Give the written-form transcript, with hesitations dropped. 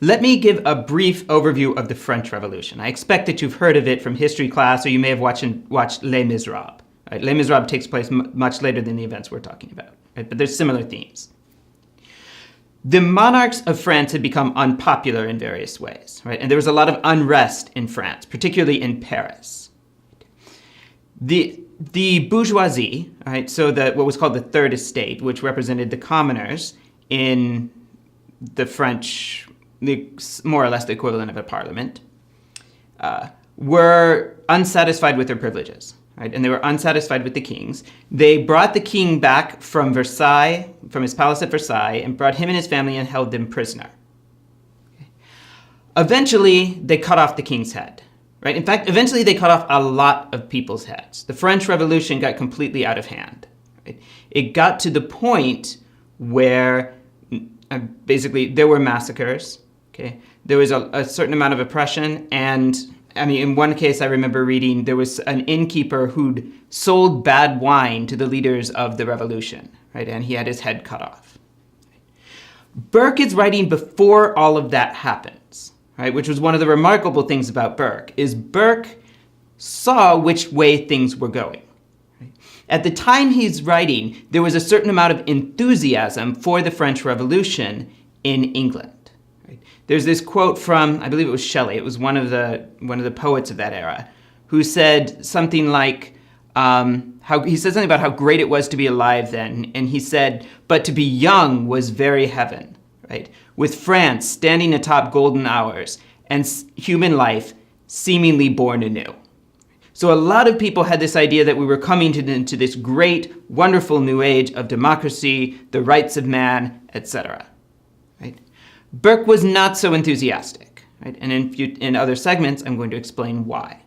Let me give a brief overview of the French Revolution. I expect that you've heard of it from history class, or you may have watched Les Miserables. Right? Les Miserables takes place much later than the events we're talking about, right? But there's similar themes. The monarchs of France had become unpopular in various ways, right? And there was a lot of unrest in France, particularly in Paris. The bourgeoisie, right? So what was called the Third Estate, which represented the commoners in the French, more or less the equivalent of a parliament, were unsatisfied with their privileges, right? And they were unsatisfied with the kings. They brought the king back from Versailles, from his palace at Versailles, and brought him and his family and held them prisoner. Okay. Eventually, they cut off the king's head, right? In fact, eventually they cut off a lot of people's heads. The French Revolution got completely out of hand. Right? It got to the point where basically there were massacres. Okay, there was a certain amount of oppression, and I mean, in one case I remember reading there was an innkeeper who'd sold bad wine to the leaders of the revolution, right? And he had his head cut off. Burke is writing before all of that happens, right? Which was one of the remarkable things about Burke, is Burke saw which way things were going. Right? At the time he's writing, there was a certain amount of enthusiasm for the French Revolution in England. There's this quote from, I believe it was Shelley, it was one of the poets of that era, who said something like, he said something about how great it was to be alive then, and he said, but to be young was very heaven, right? With France standing atop golden hours, and human life seemingly born anew. So a lot of people had this idea that we were coming into this great, wonderful new age of democracy, the rights of man, etc. Right? Burke was not so enthusiastic, right? And in other segments, I'm going to explain why.